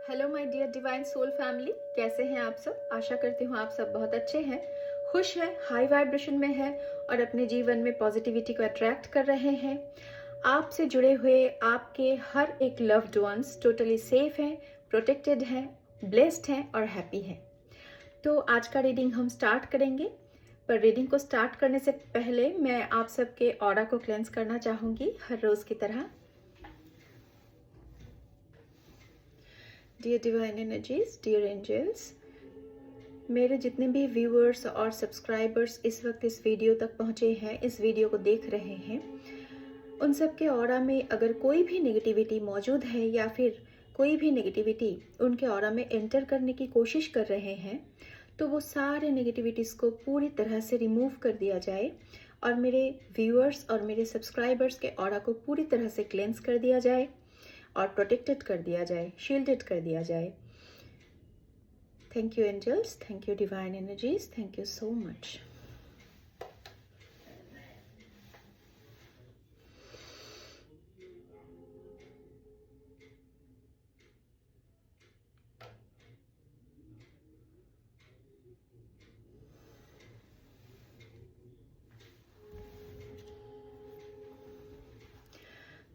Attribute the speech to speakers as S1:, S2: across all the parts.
S1: Hello my dear divine soul family, कैसे हैं आप सब। आशा करती हूँ आप सब बहुत अच्छे हैं, खुश हैं, हाई वाइब्रेशन में हैं और अपने जीवन में पॉजिटिविटी को अट्रैक्ट कर रहे हैं। आपसे जुड़े हुए आपके हर एक लव्ड वंस टोटली सेफ हैं, प्रोटेक्टेड हैं, ब्लेस्ड हैं और हैप्पी हैं। तो आज का रीडिंग हम स्टार्ट करेंगे, पर रीडिंग को स्टार्ट करने से पहले मैं आप सबके ऑरा को क्लेंस करना चाहूँगी हर रोज़ की तरह। Dear divine energies, dear angels, मेरे जितने भी व्यूअर्स और सब्सक्राइबर्स इस वक्त इस वीडियो तक पहुँचे हैं, इस वीडियो को देख रहे हैं, उन सब के ऑरा में अगर कोई भी नेगेटिविटी मौजूद है या फिर कोई भी नेगेटिविटी उनके ऑरा में एंटर करने की कोशिश कर रहे हैं, तो वो सारे नेगेटिविटीज़ को पूरी तरह से रिमूव कर दिया जाए और मेरे व्यूअर्स और मेरे सब्सक्राइबर्स के ऑरा को पूरी तरह से क्लेंस कर दिया जाए और प्रोटेक्टेड कर दिया जाए, शील्डेड कर दिया जाए। Thank you angels, thank you divine energies, thank you so much.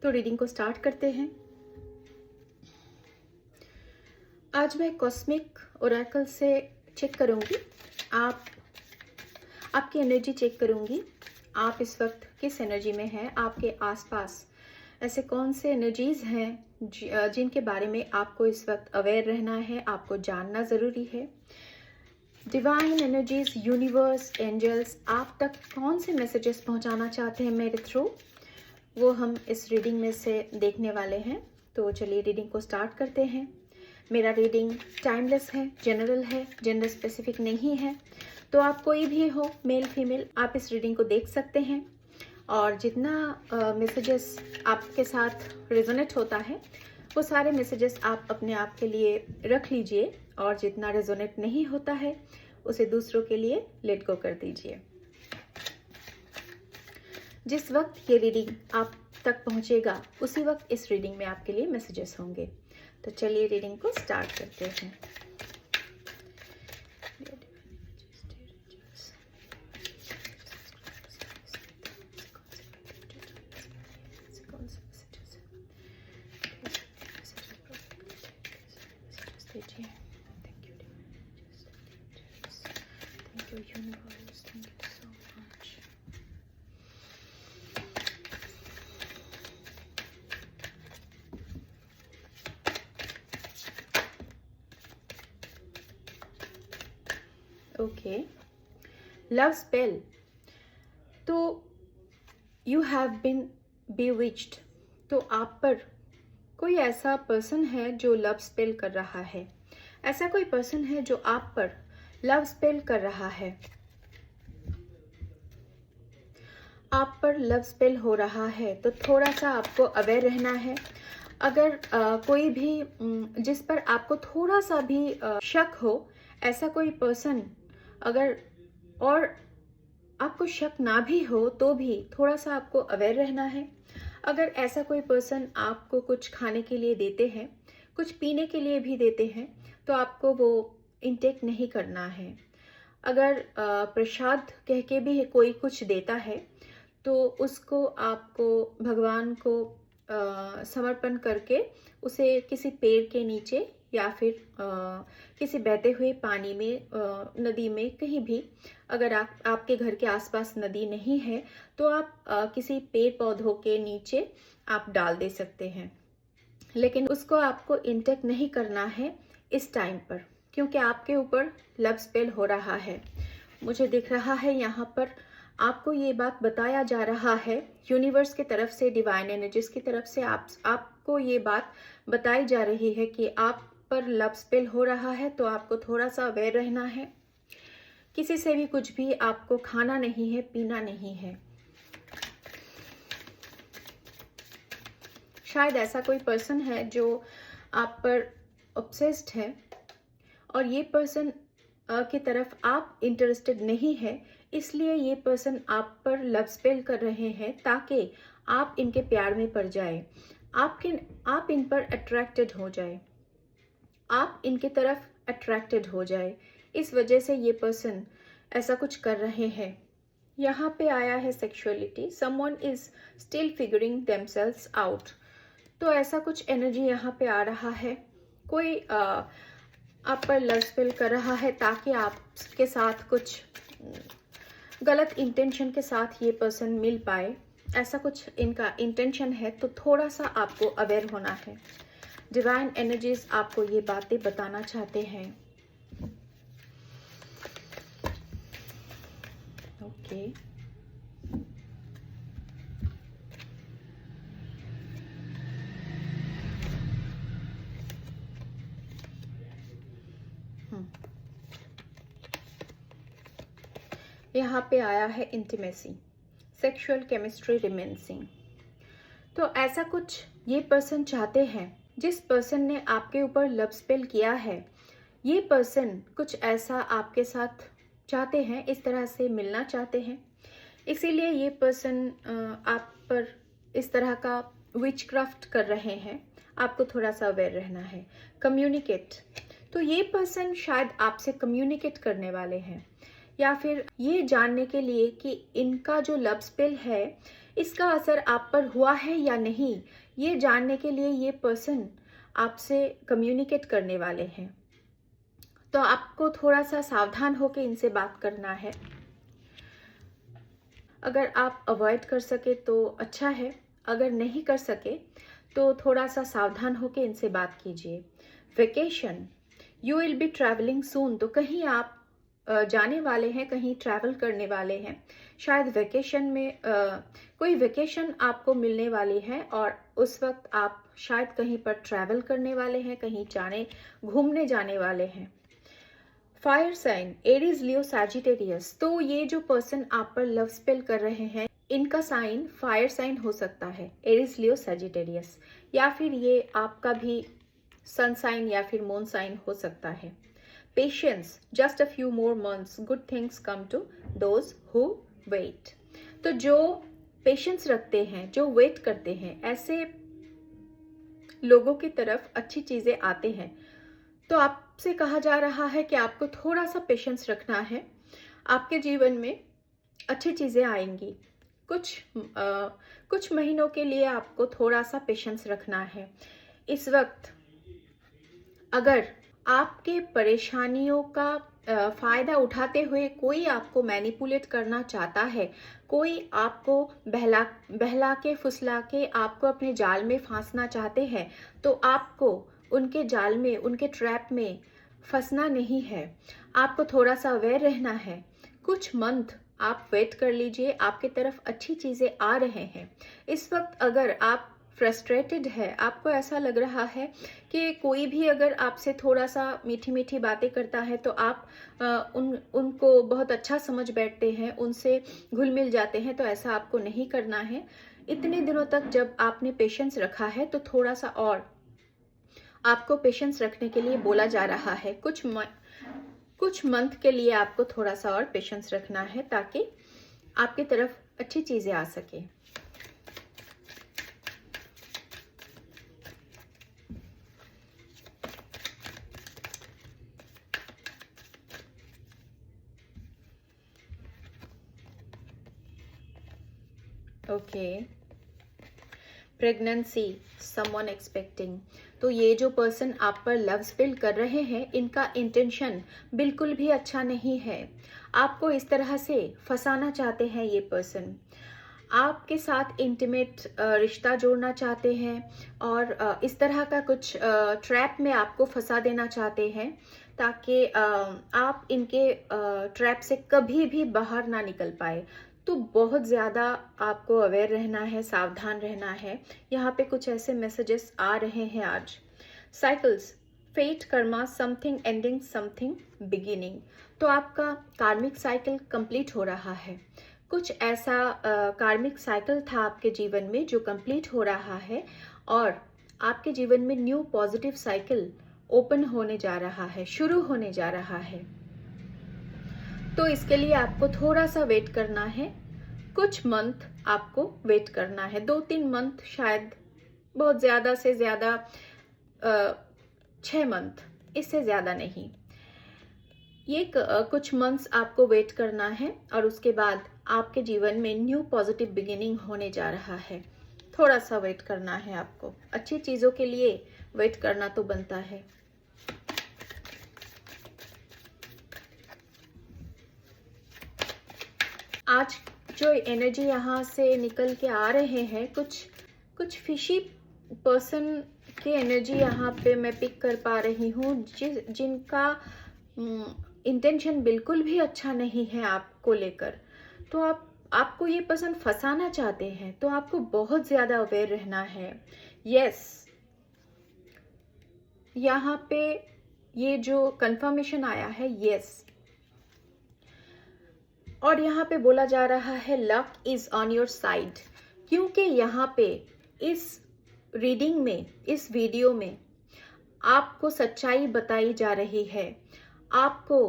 S1: तो रीडिंग को स्टार्ट करते हैं। आज मैं कॉस्मिक ओरेकल से चेक करूंगी, आपकी एनर्जी चेक करूंगी। आप इस वक्त किस एनर्जी में हैं, आपके आसपास ऐसे कौन से एनर्जीज हैं जिनके बारे में आपको इस वक्त अवेयर रहना है, आपको जानना ज़रूरी है। डिवाइन एनर्जीज, यूनिवर्स, एंजल्स आप तक कौन से मैसेजेस पहुंचाना चाहते हैं मेरे थ्रू, वो हम इस रीडिंग में से देखने वाले हैं। तो चलिए रीडिंग को स्टार्ट करते हैं। मेरा रीडिंग टाइमलेस है, जनरल है, जेंडर स्पेसिफिक नहीं है। तो आप कोई भी हो, मेल फीमेल, आप इस रीडिंग को देख सकते हैं और जितना मैसेजेस आपके साथ रेजोनेट होता है वो सारे मैसेजेस आप अपने आप के लिए रख लीजिए और जितना रेजोनेट नहीं होता है उसे दूसरों के लिए लेट गो कर दीजिए। जिस वक्त ये रीडिंग आप तक पहुंचेगा उसी वक्त इस रीडिंग में आपके लिए मैसेजेस होंगे। तो चलिए रीडिंग को स्टार्ट करते हैं। Okay, love spell. तो यू हैव बीन bewitched। तो आप पर कोई ऐसा पर्सन है जो लव स्पेल कर रहा है, ऐसा कोई पर्सन है जो आप पर लव स्पेल कर रहा है। आप पर लव स्पेल हो रहा है तो थोड़ा सा आपको अवेयर रहना है। अगर कोई भी जिस पर आपको थोड़ा सा भी शक हो, ऐसा कोई पर्सन अगर, और आपको शक ना भी हो तो भी थोड़ा सा आपको अवेयर रहना है। अगर ऐसा कोई पर्सन आपको कुछ खाने के लिए देते हैं, कुछ पीने के लिए भी देते हैं, तो आपको वो इनटेक नहीं करना है। अगर प्रसाद कह के भी कोई कुछ देता है तो उसको आपको भगवान को समर्पण करके उसे किसी पेड़ के नीचे या फिर किसी बहते हुए पानी में, नदी में, कहीं भी, अगर आपके घर के आसपास नदी नहीं है तो आप किसी पेड़ पौधों के नीचे आप डाल दे सकते हैं। लेकिन उसको आपको इंटेक नहीं करना है इस टाइम पर, क्योंकि आपके ऊपर लव स्पेल हो रहा है। मुझे दिख रहा है यहाँ पर आपको ये बात बताया जा रहा है, यूनिवर्स की तरफ से, डिवाइन एनर्जीज की तरफ से आपको ये बात बताई जा रही है कि आप पर लव स्पेल हो रहा है, तो आपको थोड़ा सा अवेयर रहना है। किसी से भी कुछ भी आपको खाना नहीं है, पीना नहीं है। शायद ऐसा कोई पर्सन है जो आप पर ऑब्सेस्ड है और ये पर्सन की तरफ आप इंटरेस्टेड नहीं है, इसलिए ये पर्सन आप पर लव स्पेल कर रहे हैं ताकि आप इनके प्यार में पड़ जाए, आप इन पर अट्रैक्टेड हो जाए। आप इनकी तरफ अट्रैक्टेड हो जाए, इस वजह से ये पर्सन ऐसा कुछ कर रहे हैं। यहाँ पे आया है sexuality, someone is still figuring themselves out. तो ऐसा कुछ एनर्जी यहाँ पे आ रहा है। कोई आप पर लव स्पेल कर रहा है ताकि आपके साथ कुछ गलत इंटेंशन के साथ ये पर्सन मिल पाए, ऐसा कुछ इनका इंटेंशन है। तो थोड़ा सा आपको अवेयर होना है। डिवाइन एनर्जीज आपको ये बातें बताना चाहते हैं। ओके, यहाँ पे आया है इंटीमेसी, सेक्सुअल केमिस्ट्री रिमेंसिंग। तो ऐसा कुछ ये पर्सन चाहते हैं, जिस पर्सन ने आपके ऊपर लव स्पेल किया है, ये पर्सन कुछ ऐसा आपके साथ चाहते हैं, इस तरह से मिलना चाहते हैं। इसीलिए ये पर्सन आप पर इस तरह का विचक्राफ्ट कर रहे हैं। आपको थोड़ा सा अवेयर रहना है। कम्युनिकेट, तो ये पर्सन शायद आपसे कम्युनिकेट करने वाले हैं, या फिर ये जानने के लिए कि इनका जो लव स्पेल है इसका असर आप पर हुआ है या नहीं, ये जानने के लिए ये पर्सन आपसे कम्युनिकेट करने वाले हैं। तो आपको थोड़ा सा सावधान होकर इनसे बात करना है। अगर आप अवॉइड कर सके तो अच्छा है, अगर नहीं कर सके तो थोड़ा सा सावधान होकर इनसे बात कीजिए। Vacation, you will be travelling soon, तो कहीं आप जाने वाले हैं, कहीं ट्रैवल करने वाले हैं। शायद वेकेशन में कोई वेकेशन आपको मिलने वाली है और उस वक्त आप शायद कहीं पर ट्रैवल करने वाले हैं, कहीं घूमने जाने वाले हैं। फायर साइन, एरीज, लियो, सैजिटेरियस, तो ये जो पर्सन आप पर लव स्पेल कर रहे हैं इनका साइन फायर साइन हो सकता है, एरीज, लियो, सैजिटेरियस, या फिर ये आपका भी सन साइन या फिर मून साइन हो सकता है। Patience, just a few more months, good things come to those who wait. तो जो पेशेंस रखते हैं, जो वेट करते हैं, ऐसे लोगों की तरफ अच्छी चीजें आते हैं। तो आपसे कहा जा रहा है कि आपको थोड़ा सा पेशेंस रखना है, आपके जीवन में अच्छी चीजें आएंगी। कुछ महीनों के लिए आपको थोड़ा सा पेशेंस रखना है। इस वक्त अगर आपके परेशानियों का फायदा उठाते हुए कोई आपको मैनिपुलेट करना चाहता है, कोई आपको बहला के फुसला के आपको अपने जाल में फांसना चाहते हैं, तो आपको उनके जाल में, उनके ट्रैप में फंसना नहीं है। आपको थोड़ा सा अवेयर रहना है। कुछ मंथ आप वेट कर लीजिए, आपकी तरफ अच्छी चीजें आ रहे हैं। इस वक्त अगर आप फ्रस्ट्रेटेड है, आपको ऐसा लग रहा है कि कोई भी अगर आपसे थोड़ा सा मीठी मीठी बातें करता है तो आप उनको बहुत अच्छा समझ बैठते हैं, उनसे घुल मिल जाते हैं, तो ऐसा आपको नहीं करना है। इतने दिनों तक जब आपने पेशेंस रखा है तो थोड़ा सा और आपको पेशेंस रखने के लिए बोला जा रहा है। कुछ मंथ के लिए आपको थोड़ा सा और पेशेंस रखना है ताकि आपकी तरफ अच्छी चीजें आ सके। ओके, प्रेगनेंसी, समवन एक्सपेक्टिंग, तो ये जो पर्सन आप पर लव स्पेल कर रहे हैं इनका इंटेंशन बिल्कुल भी अच्छा नहीं है। आपको इस तरह से फंसाना चाहते हैं ये पर्सन, आपके साथ इंटीमेट रिश्ता जोड़ना चाहते हैं और इस तरह का कुछ ट्रैप में आपको फंसा देना चाहते हैं ताकि आप इनके ट्रैप से कभी भी बाहर ना निकल पाए। तो बहुत ज़्यादा आपको अवेयर रहना है, सावधान रहना है। यहाँ पे कुछ ऐसे मैसेजेस आ रहे हैं आज। Cycles, fate, karma, something ending, something beginning, तो आपका कार्मिक साइकिल कंप्लीट हो रहा है। कुछ ऐसा कार्मिक साइकिल था आपके जीवन में जो कंप्लीट हो रहा है और आपके जीवन में न्यू पॉजिटिव साइकिल ओपन होने जा रहा है, शुरू होने जा रहा है। तो इसके लिए आपको थोड़ा सा वेट करना है। कुछ मंथ आपको वेट करना है, 2-3 मंथ, शायद बहुत ज़्यादा से ज़्यादा 6 मंथ इससे ज़्यादा नहीं। ये कुछ मंथ्स आपको वेट करना है और उसके बाद आपके जीवन में न्यू पॉजिटिव बिगिनिंग होने जा रहा है। थोड़ा सा वेट करना है आपको, अच्छी चीज़ों के लिए वेट करना तो बनता है। आज जो एनर्जी यहाँ से निकल के आ रहे हैं, कुछ फिशी पर्सन की एनर्जी यहाँ पे मैं पिक कर पा रही हूँ, जिनका इंटेंशन बिल्कुल भी अच्छा नहीं है आपको लेकर। तो आपको ये पर्सन फंसाना चाहते हैं, तो आपको बहुत ज़्यादा अवेयर रहना है। यस, यहाँ पे ये जो कंफर्मेशन आया है, यस। और यहाँ पे बोला जा रहा है luck is on your side, क्योंकि यहाँ पे इस रीडिंग में, इस वीडियो में आपको सच्चाई बताई जा रही है, आपको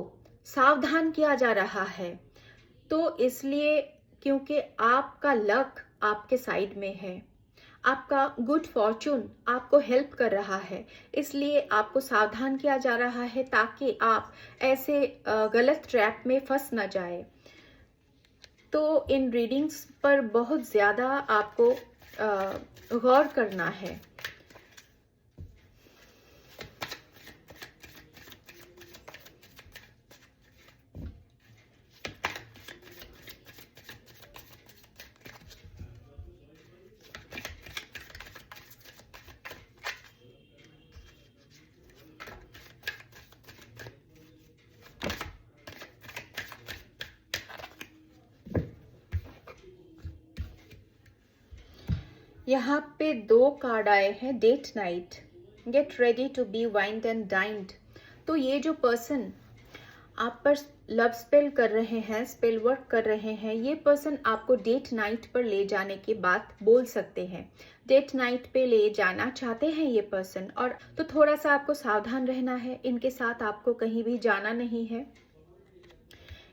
S1: सावधान किया जा रहा है। तो इसलिए, क्योंकि आपका लक आपके साइड में है, आपका गुड फॉर्चून आपको हेल्प कर रहा है, इसलिए आपको सावधान किया जा रहा है ताकि आप ऐसे गलत ट्रैप में फंस न जाए। तो इन रीडिंग्स पर बहुत ज़्यादा आपको गौर करना है। यहाँ पे 2 कार्ड आए हैं, date night, get ready to be wined and dined. तो ये जो पर्सन आप पर लव स्पेल कर रहे हैं, स्पेल वर्क कर रहे हैं, ये पर्सन आपको डेट नाइट पर ले जाने की बात बोल सकते हैं। डेट नाइट पे ले जाना चाहते हैं ये पर्सन, और तो थोड़ा सा आपको सावधान रहना है, इनके साथ आपको कहीं भी जाना नहीं है।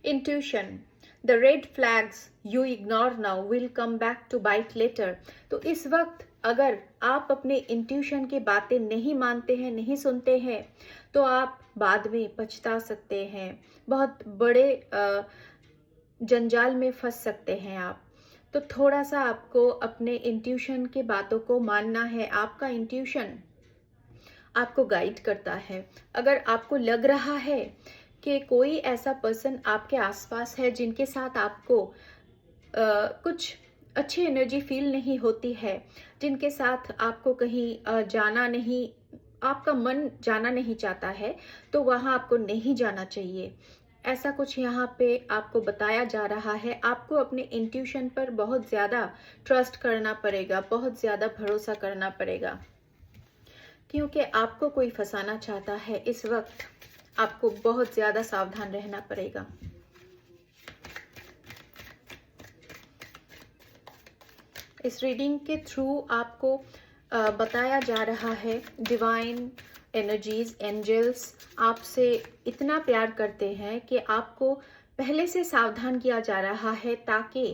S1: Intuition, the red flags you ignore now will come back to bite later. तो इस वक्त अगर आप अपने इंट्यूशन की बातें नहीं मानते हैं, नहीं सुनते हैं, तो आप बाद में पछता सकते हैं, बहुत बड़े जंजाल में फंस सकते हैं आप। तो थोड़ा सा आपको अपने इंट्यूशन की बातों को मानना है। आपका इंट्यूशन आपको गाइड करता है। अगर आपको लग रहा है कि कोई ऐसा पर्सन आपके आसपास है जिनके साथ आपको कुछ अच्छी एनर्जी फील नहीं होती है, जिनके साथ आपको कहीं जाना नहीं, आपका मन जाना नहीं चाहता है, तो वहाँ आपको नहीं जाना चाहिए। ऐसा कुछ यहाँ पे आपको बताया जा रहा है। आपको अपने इंट्यूशन पर बहुत ज़्यादा ट्रस्ट करना पड़ेगा, बहुत ज़्यादा भरोसा करना पड़ेगा, क्योंकि आपको कोई फंसाना चाहता है। इस वक्त आपको बहुत ज़्यादा सावधान रहना पड़ेगा। इस रीडिंग के थ्रू आपको बताया जा रहा है, डिवाइन एनर्जीज, एंजल्स आपसे इतना प्यार करते हैं कि आपको पहले से सावधान किया जा रहा है ताकि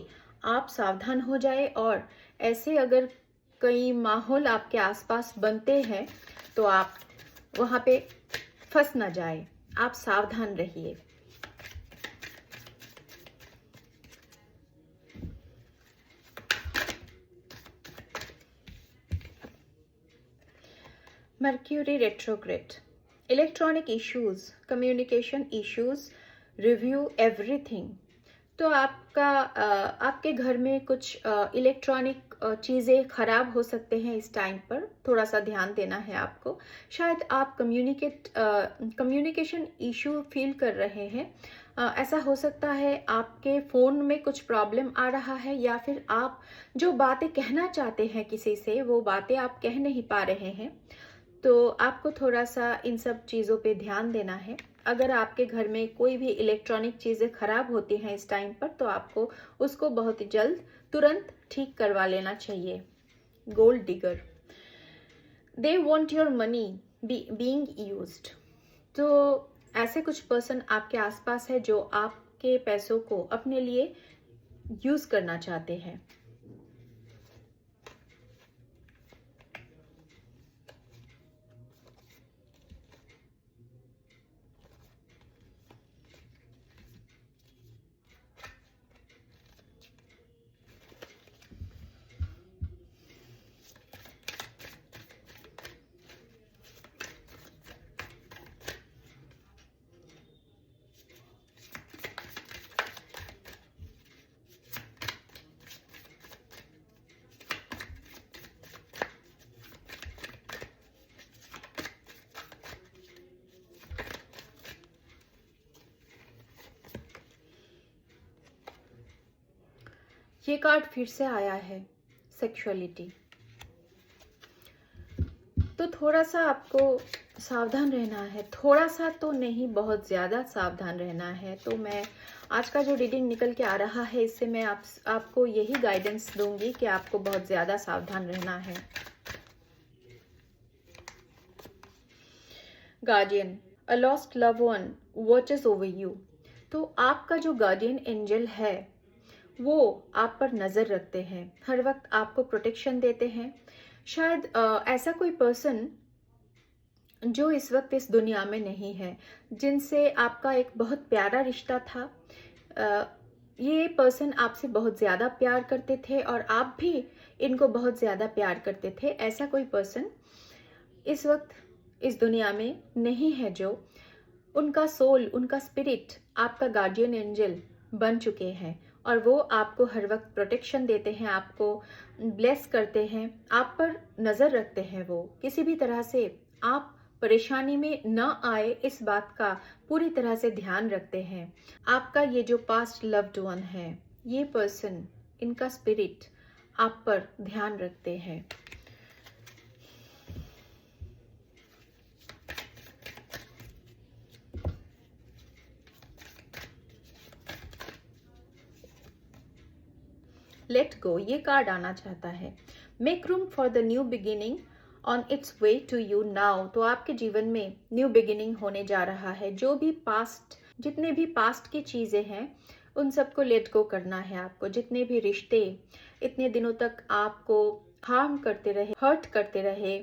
S1: आप सावधान हो जाए, और ऐसे अगर कई माहौल आपके आसपास बनते हैं तो आप वहाँ पे फंस ना जाए। आप सावधान रहिए। Mercury retrograde, electronic issues, communication issues, review everything। तो आपके घर में कुछ इलेक्ट्रॉनिक चीज़ें ख़राब हो सकते हैं। इस टाइम पर थोड़ा सा ध्यान देना है आपको। शायद आप कम्युनिकेशन इशू फील कर रहे हैं। ऐसा हो सकता है आपके फ़ोन में कुछ प्रॉब्लम आ रहा है, या फिर आप जो बातें कहना चाहते हैं किसी से, वो बातें आप कह नहीं पा रहे हैं। तो आपको थोड़ा सा इन सब चीज़ों पे ध्यान देना है। अगर आपके घर में कोई भी इलेक्ट्रॉनिक चीज़ें ख़राब होती हैं इस टाइम पर, तो आपको उसको बहुत ही जल्द तुरंत ठीक करवा लेना चाहिए। Gold digger, they want your money being used. तो ऐसे कुछ पर्सन आपके आसपास है जो आपके पैसों को अपने लिए यूज़ करना चाहते हैं। ये कार्ड फिर से आया है, सेक्सुअलिटी। तो थोड़ा सा आपको सावधान रहना है, थोड़ा सा तो नहीं, बहुत ज़्यादा सावधान रहना है। तो मैं आज का जो रीडिंग निकल के आ रहा है, इससे मैं आपको यही गाइडेंस दूंगी कि आपको बहुत ज़्यादा सावधान रहना है। Guardian, a lost love one watches over you. तो आपका जो गार्डियन एंजल है वो आप पर नज़र रखते हैं, हर वक्त आपको प्रोटेक्शन देते हैं। शायद ऐसा कोई पर्सन जो इस वक्त इस दुनिया में नहीं है, जिनसे आपका एक बहुत प्यारा रिश्ता था। ये पर्सन आपसे बहुत ज़्यादा प्यार करते थे और आप भी इनको बहुत ज़्यादा प्यार करते थे। ऐसा कोई पर्सन इस वक्त इस दुनिया में नहीं है, जो उनका सोल, उनका स्पिरिट आपका गार्डियन एंजल बन चुके हैं और वो आपको हर वक्त प्रोटेक्शन देते हैं, आपको ब्लेस करते हैं, आप पर नज़र रखते हैं। वो किसी भी तरह से आप परेशानी में न आए, इस बात का पूरी तरह से ध्यान रखते हैं। आपका ये जो पास्ट लव्ड वन है, ये पर्सन, इनका स्पिरिट आप पर ध्यान रखते हैं। लेट गो, ये कार्ड आना चाहता है। Make room for the new beginning on its way to you now. तो आपके जीवन में न्यू बिगिनिंग होने जा रहा है। जो भी पास्ट, जितने भी पास्ट की चीज़ें हैं, उन सबको लेट गो करना है आपको। जितने भी रिश्ते इतने दिनों तक आपको हार्म करते रहे, हर्ट करते रहे,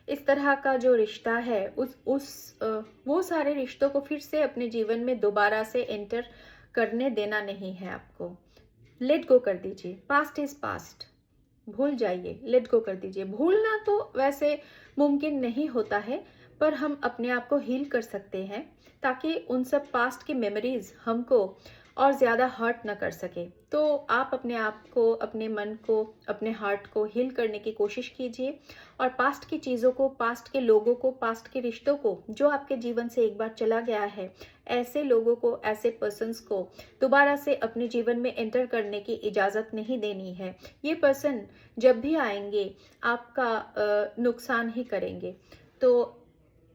S1: इस तरह का जो रिश्ता है, वो सारे रिश्तों को फिर से अपने जीवन में दोबारा से एंटर करने देना नहीं है आपको। लेट गो कर दीजिए। पास्ट इज पास्ट, भूल जाइए, लेट गो कर दीजिए। भूलना तो वैसे मुमकिन नहीं होता है, पर हम अपने आप को हील कर सकते हैं ताकि उन सब पास्ट की मेमोरीज हमको और ज़्यादा हर्ट न कर सके। तो आप अपने आप को, अपने मन को, अपने हार्ट को हील करने की कोशिश कीजिए और पास्ट की चीज़ों को, पास्ट के लोगों को, पास्ट के रिश्तों को, जो आपके जीवन से एक बार चला गया है, ऐसे लोगों को, ऐसे पर्सन्स को दोबारा से अपने जीवन में एंटर करने की इजाज़त नहीं देनी है। ये पर्सन जब भी आएंगे आपका नुकसान ही करेंगे। तो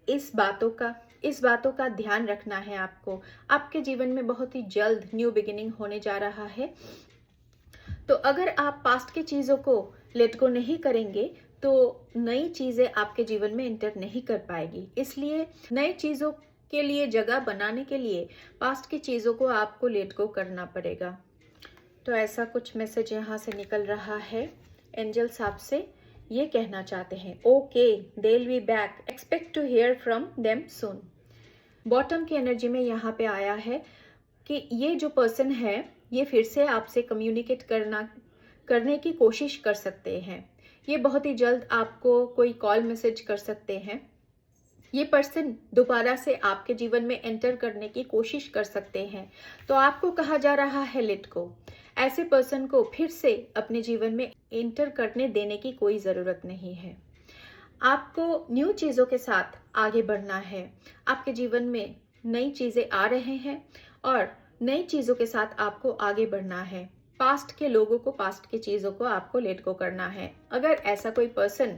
S1: इस बातों का ध्यान रखना है आपको। आपके जीवन में बहुत ही जल्द न्यू बिगिनिंग होने जा रहा है। तो अगर आप पास्ट की चीज़ों को लेट गो नहीं करेंगे तो नई चीज़ें आपके जीवन में एंटर नहीं कर पाएगी। इसलिए नई चीज़ों के लिए जगह बनाने के लिए पास्ट की चीज़ों को आपको लेट गो करना पड़ेगा। तो ऐसा कुछ मैसेज यहाँ से निकल रहा है। एंजल्स आपसे ये कहना चाहते हैं, okay they will be back, expect to hear from them soon. Bottom की एनर्जी में यहाँ पे आया है कि ये जो पर्सन है, ये फिर से आपसे कम्युनिकेट करने की कोशिश कर सकते हैं। ये बहुत ही जल्द आपको कोई कॉल मैसेज कर सकते हैं। ये पर्सन दोबारा से आपके जीवन में एंटर करने की कोशिश कर सकते हैं। तो आपको कहा जा रहा है लेट गो। ऐसे पर्सन को फिर से अपने जीवन में एंटर करने देने की कोई ज़रूरत नहीं है। आपको न्यू चीज़ों के साथ आगे बढ़ना है। आपके जीवन में नई चीज़ें आ रहे हैं और नई चीज़ों के साथ आपको आगे बढ़ना है। पास्ट के लोगों को, पास्ट की चीज़ों को आपको लेट गो करना है। अगर ऐसा कोई पर्सन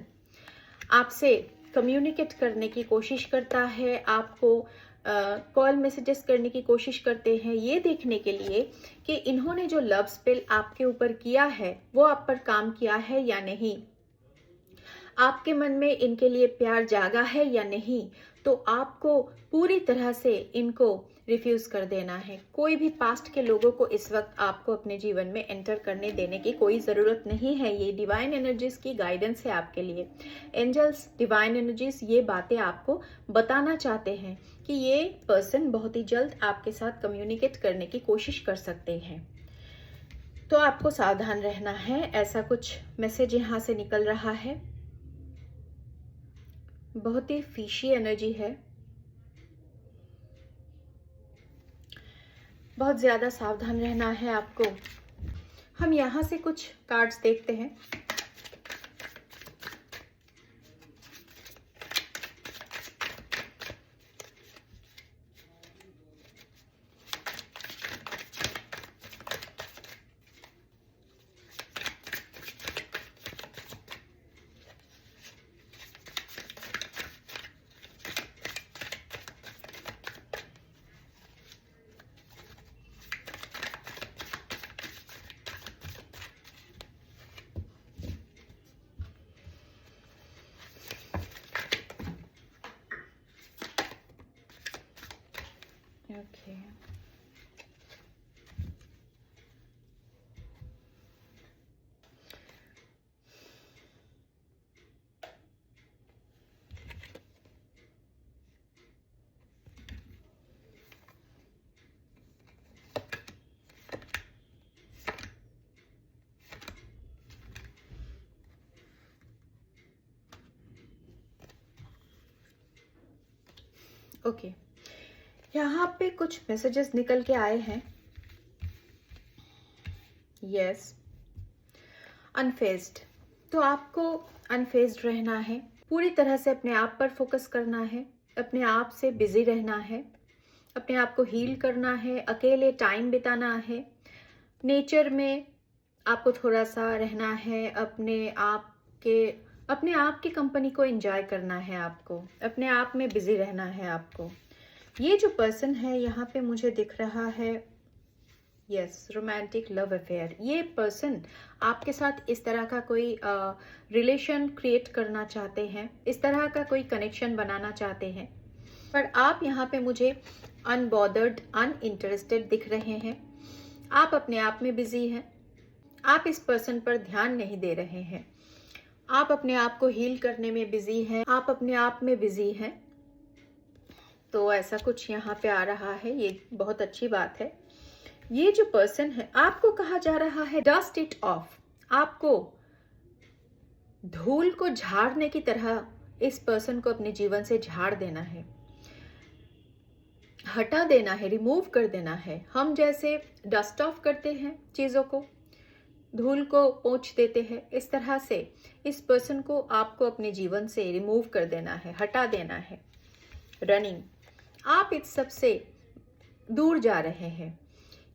S1: आपसे कम्युनिकेट करने की कोशिश करता है, आपको कॉल मैसेजेस करने की कोशिश करते हैं, ये देखने के लिए कि इन्होंने जो लव स्पेल आपके ऊपर किया है वो आप पर काम किया है या नहीं, आपके मन में इनके लिए प्यार जागा है या नहीं, तो आपको पूरी तरह से इनको रिफ्यूज कर देना है। कोई भी पास्ट के लोगों को इस वक्त आपको अपने जीवन में एंटर करने देने की कोई ज़रूरत नहीं है। ये डिवाइन एनर्जीज की गाइडेंस है आपके लिए। एंजल्स, डिवाइन एनर्जीज ये बातें आपको बताना चाहते हैं कि ये पर्सन बहुत ही जल्द आपके साथ कम्युनिकेट करने की कोशिश कर सकते हैं। तो आपको सावधान रहना है। ऐसा कुछ मैसेज यहाँ से निकल रहा है। बहुत ही फिशी एनर्जी है, बहुत ज़्यादा सावधान रहना है आपको। हम यहाँ से कुछ कार्ड्स देखते हैं। ओके, यहाँ पे कुछ मैसेजेस निकल के आए हैं। यस, अनफेज्ड। तो आपको अनफेज्ड रहना है, पूरी तरह से अपने आप पर फोकस करना है, अपने आप से बिजी रहना है, अपने आप को हील करना है, अकेले टाइम बिताना है, नेचर में आपको थोड़ा सा रहना है, अपने आप की कंपनी को एंजॉय करना है, आपको अपने आप में बिजी रहना है आपको। ये जो पर्सन है यहाँ पे मुझे दिख रहा है, यस, रोमांटिक लव अफेयर। ये पर्सन आपके साथ इस तरह का कोई रिलेशन क्रिएट करना चाहते हैं, इस तरह का कोई कनेक्शन बनाना चाहते हैं, पर आप यहाँ पे मुझे अनबॉदर्ड, अनइंटरेस्टेड दिख रहे हैं। आप अपने आप में बिजी हैं, आप इस पर्सन पर ध्यान नहीं दे रहे हैं, आप अपने आप को हील करने में बिजी हैं, आप अपने आप में बिजी हैं। तो ऐसा कुछ यहाँ पे आ रहा है, ये बहुत अच्छी बात है। ये जो पर्सन है, आपको कहा जा रहा है डस्ट इट ऑफ। आपको धूल को झाड़ने की तरह इस पर्सन को अपने जीवन से झाड़ देना है, हटा देना है, रिमूव कर देना है। हम जैसे डस्ट ऑफ करते हैं चीजों को, धूल को पोंछ देते हैं, इस तरह से इस पर्सन को आपको अपने जीवन से रिमूव कर देना है, हटा देना है। रनिंग, आप इस सब से दूर जा रहे हैं।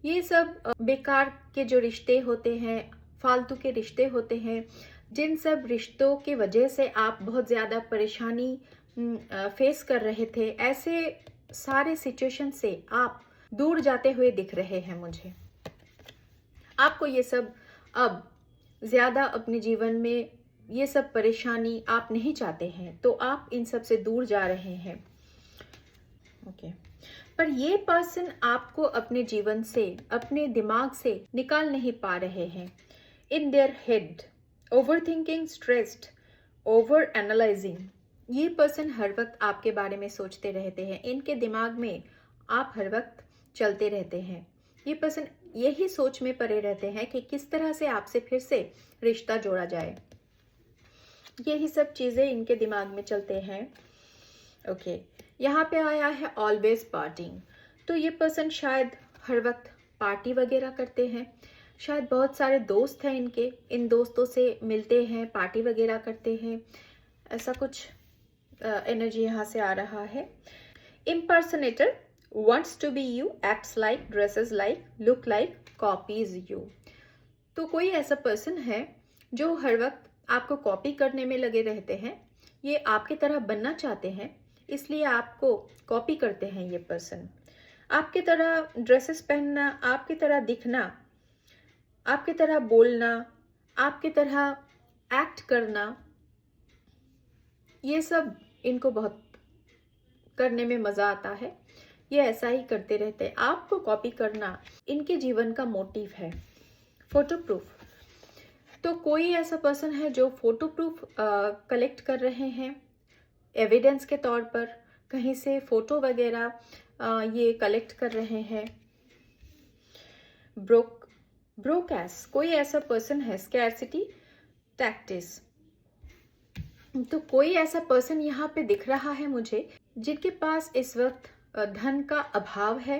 S1: ये सब बेकार के जो रिश्ते होते हैं, फालतू के रिश्ते होते हैं, जिन सब रिश्तों की वजह से आप बहुत ज़्यादा परेशानी फेस कर रहे थे, ऐसे सारे सिचुएशन से आप दूर जाते हुए दिख रहे हैं मुझे। आपको ये सब अब ज़्यादा अपने जीवन में, ये सब परेशानी आप नहीं चाहते हैं, तो आप इन सब से दूर जा रहे हैं। ओके, पर ये पर्सन आपको अपने जीवन से, अपने दिमाग से निकाल नहीं पा रहे हैं। In their head, over thinking, stressed, over analysing. ये पर्सन हर वक्त आपके बारे में सोचते रहते हैं, इनके दिमाग में आप हर वक्त चलते रहते हैं। ये पर्सन यही सोच में पड़े रहते हैं कि किस तरह से आपसे फिर से रिश्ता जोड़ा जाए। यही सब चीज़ें इनके दिमाग में चलते हैं। ओके, यहाँ पे आया है ऑलवेज पार्टिंग। तो ये पर्सन शायद हर वक्त पार्टी वगैरह करते हैं, शायद बहुत सारे दोस्त हैं इनके, इन दोस्तों से मिलते हैं, पार्टी वगैरह करते हैं, ऐसा कुछ एनर्जी यहाँ से आ रहा है। इम्पर्सनेटर wants to be you, acts like, dresses like, look like, copies you। तो कोई ऐसा पर्सन है जो हर वक्त आपको कॉपी करने में लगे रहते हैं, ये आपकी तरह बनना चाहते हैं, इसलिए आपको कॉपी करते हैं। ये पर्सन आपकी तरह ड्रेसेस पहनना, आपकी तरह दिखना, आपकी तरह बोलना, आपकी तरह एक्ट करना, ये सब इनको बहुत करने में मज़ा आता है। ये ऐसा ही करते रहते हैं, आपको कॉपी करना इनके जीवन का मोटिव है। फोटो प्रूफ, तो कोई ऐसा पर्सन है जो फोटो प्रूफ कलेक्ट कर रहे हैं, एविडेंस के तौर पर कहीं से फोटो वगैरह ये कलेक्ट कर रहे हैं। ब्रोकैस, कोई ऐसा पर्सन है, स्कैरसिटी टैक्टिस। तो कोई ऐसा पर्सन यहाँ पे दिख रहा है मुझे जिनके पास इस वक्त धन का अभाव है,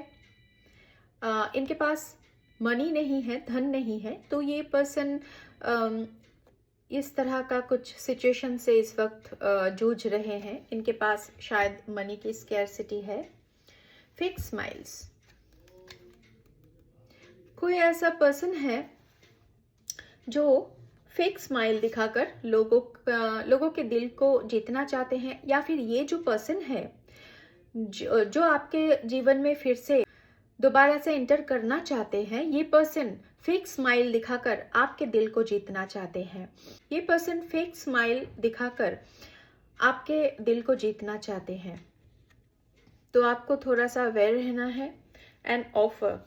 S1: इनके पास मनी नहीं है, धन नहीं है। तो ये पर्सन इस तरह का कुछ सिचुएशन से इस वक्त जूझ रहे हैं, इनके पास शायद मनी की स्कैरसिटी है। फेक स्माइल्स, कोई ऐसा पर्सन है जो फेक स्माइल दिखाकर लोगों के दिल को जीतना चाहते हैं, या फिर ये जो पर्सन है जो आपके जीवन में फिर से दोबारा से एंटर करना चाहते हैं, ये पर्सन फेक स्माइल दिखाकर आपके दिल को जीतना चाहते हैं। ये पर्सन फेक स्माइल दिखाकर आपके दिल को जीतना चाहते हैं। तो आपको थोड़ा सा अवेयर रहना है। एंड ऑफर,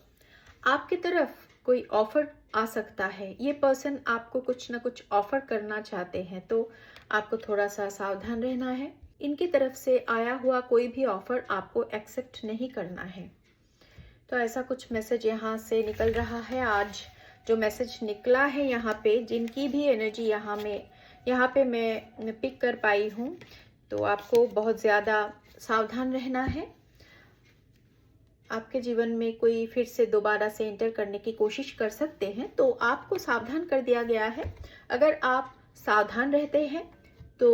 S1: आपकी तरफ कोई ऑफर आ सकता है, ये पर्सन आपको कुछ ना कुछ ऑफर करना चाहते हैं, तो आपको थोड़ा सा सावधान रहना है। इनकी तरफ से आया हुआ कोई भी ऑफर आपको एक्सेप्ट नहीं करना है। तो ऐसा कुछ मैसेज यहाँ से निकल रहा है। आज जो मैसेज निकला है यहाँ पे, जिनकी भी एनर्जी यहाँ पे मैं पिक कर पाई हूँ, तो आपको बहुत ज़्यादा सावधान रहना है। आपके जीवन में कोई फिर से दोबारा से एंटर करने की कोशिश कर सकते हैं, तो आपको सावधान कर दिया गया है। अगर आप सावधान रहते हैं तो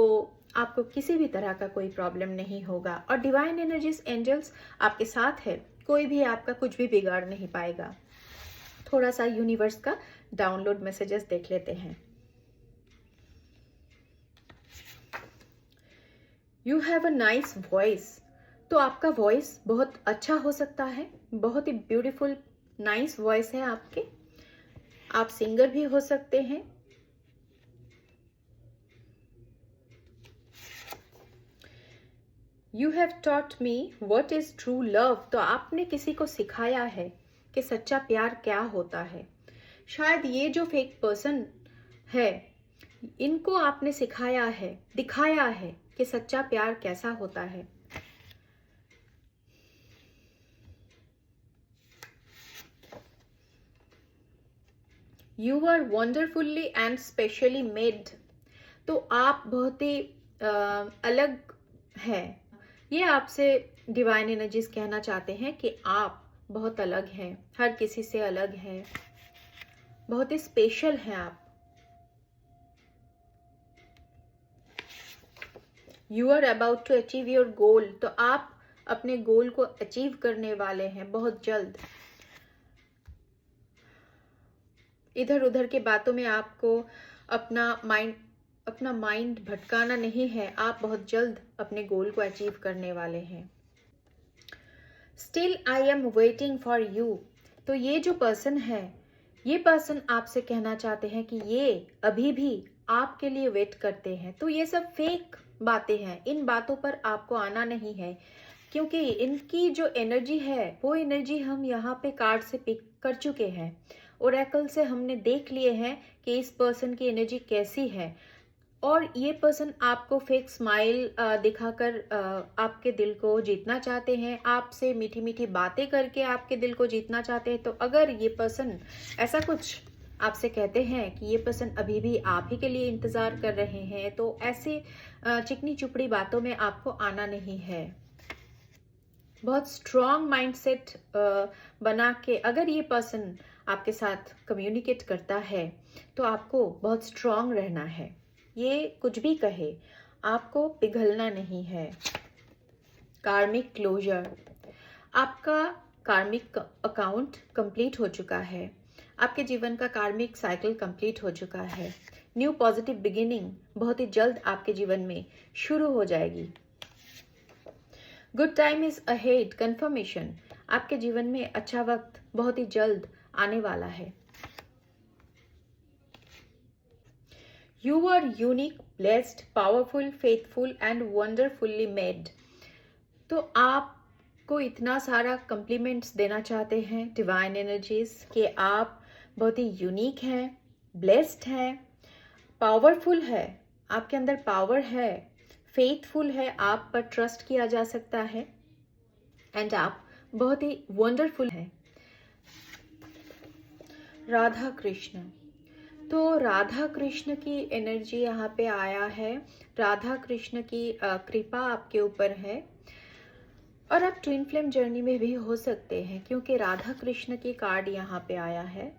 S1: आपको किसी भी तरह का कोई प्रॉब्लम नहीं होगा, और डिवाइन एनर्जीज, एंजल्स आपके साथ है, कोई भी आपका कुछ भी बिगाड़ नहीं पाएगा। थोड़ा सा यूनिवर्स का डाउनलोड मैसेजेस देख लेते हैं। You have a nice voice. तो आपका वॉइस बहुत अच्छा हो सकता है, बहुत ही ब्यूटीफुल नाइस वॉइस है आपके। आप सिंगर भी हो सकते हैं। You have taught me what is true love. तो आपने किसी को सिखाया है कि सच्चा प्यार क्या होता है। शायद ये जो फेक पर्सन है, इनको आपने सिखाया है, दिखाया है कि सच्चा प्यार कैसा होता है। You are wonderfully and specially made. तो आप बहुत ही अलग हैं। ये आपसे डिवाइन एनर्जीज कहना चाहते हैं कि आप बहुत अलग हैं, हर किसी से अलग हैं, बहुत ही स्पेशल हैं आप। You are about to achieve your goal. तो आप अपने गोल को अचीव करने वाले हैं बहुत जल्द। इधर उधर की बातों में आपको अपना माइंड भटकाना नहीं है। आप बहुत जल्द अपने गोल को अचीव करने वाले हैं। Still I am waiting for you. तो ये जो पर्सन है, ये पर्सन आपसे कहना चाहते हैं कि ये अभी भी आपके लिए वेट करते हैं। तो ये सब फेक बातें हैं, इन बातों पर आपको आना नहीं है, क्योंकि इनकी जो एनर्जी है वो एनर्जी हम यहाँ पे कार्ड से पिक कर चुके हैं। ओरेकल से हमने देख लिए हैं कि इस पर्सन की एनर्जी कैसी है, और ये पर्सन आपको फेक स्माइल दिखाकर आपके दिल को जीतना चाहते हैं, आपसे मीठी मीठी बातें करके आपके दिल को जीतना चाहते हैं। तो अगर ये पर्सन ऐसा कुछ आपसे कहते हैं कि ये पर्सन अभी भी आप ही के लिए इंतज़ार कर रहे हैं, तो ऐसे चिकनी चुपड़ी बातों में आपको आना नहीं है। बहुत स्ट्रॉन्ग माइंडसेट बना के अगर ये पर्सन आपके साथ कम्युनिकेट करता है तो आपको बहुत स्ट्रॉन्ग रहना है। ये कुछ भी कहे, आपको पिघलना नहीं है। कार्मिक क्लोजर। आपका कार्मिक अकाउंट कंप्लीट हो चुका है। आपके जीवन का कार्मिक साइकिल कंप्लीट हो चुका है। न्यू पॉजिटिव बिगिनिंग बहुत ही जल्द आपके जीवन में शुरू हो जाएगी। Good time is ahead. Confirmation. आपके जीवन में अच्छा वक्त बहुत ही जल्द आने वाला है। You are unique, blessed, powerful, faithful and wonderfully made. तो आपको इतना सारा कम्प्लीमेंट्स देना चाहते हैं डिवाइन एनर्जीज कि आप बहुत ही यूनिक हैं, ब्लेस्ड हैं, पावरफुल है, आपके अंदर पावर है, फेथफुल है, आप पर ट्रस्ट किया जा सकता है, एंड आप बहुत ही वंडरफुल हैं। राधा कृष्ण। तो राधा कृष्ण की एनर्जी यहाँ पे आया है। राधा कृष्ण की कृपा आपके ऊपर है, और आप ट्विन फ्लेम जर्नी में भी हो सकते हैं, क्योंकि राधा कृष्ण की कार्ड यहाँ पे आया है।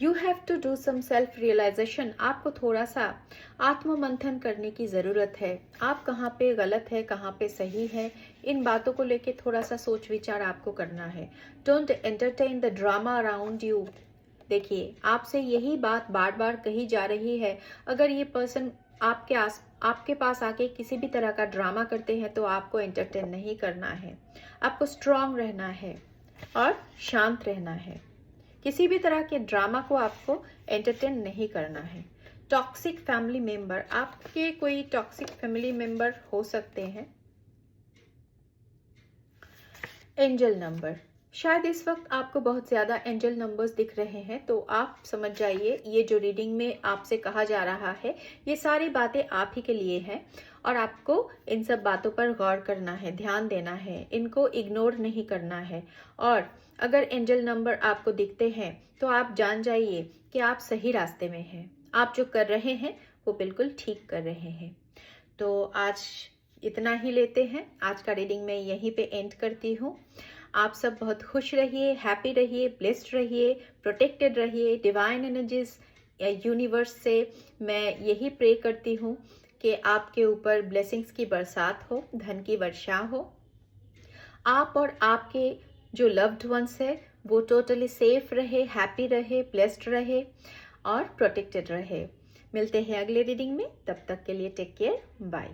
S1: You have to do some self realization. आपको थोड़ा सा आत्म मंथन करने की ज़रूरत है। आप कहाँ पे गलत है, कहाँ पे सही है, इन बातों को लेके थोड़ा सा सोच विचार आपको करना है। Don't entertain the drama around you. देखिए, आपसे यही बात बार बार कही जा रही है। अगर ये पर्सन आपके पास आके किसी भी तरह का ड्रामा करते हैं तो आपको एंटरटेन नहीं करना है। आपको स्ट्रांग रहना है और शांत रहना है। किसी भी तरह के ड्रामा को आपको एंटरटेन नहीं करना है। Toxic family member. आपके कोई टॉक्सिक फैमिली मेंबर हो सकते हैं। Angel number. शायद इस वक्त आपको बहुत ज़्यादा एंजल नंबर्स दिख रहे हैं, तो आप समझ जाइए ये जो रीडिंग में आपसे कहा जा रहा है ये सारी बातें आप ही के लिए हैं, और आपको इन सब बातों पर गौर करना है, ध्यान देना है, इनको इग्नोर नहीं करना है। और अगर एंजल नंबर आपको दिखते हैं तो आप जान जाइए कि आप सही रास्ते में हैं। आप जो कर रहे हैं वो बिल्कुल ठीक कर रहे हैं। तो आज इतना ही लेते हैं। आज का रीडिंग मैं यहीं पे एंड करती हूँ। आप सब बहुत खुश रहिए, हैप्पी रहिए, ब्लेस्ड रहिए, प्रोटेक्टेड रहिए। डिवाइन एनर्जीज यूनिवर्स से मैं यही प्रे करती हूँ कि आपके ऊपर ब्लेसिंग्स की बरसात हो, धन की वर्षा हो। आप और आपके जो लव्ड वंस है वो टोटली सेफ रहे, हैप्पी रहे, ब्लेस्ड रहे और प्रोटेक्टेड रहे। मिलते हैं अगले रीडिंग में, तब तक के लिए टेक केयर, बाय।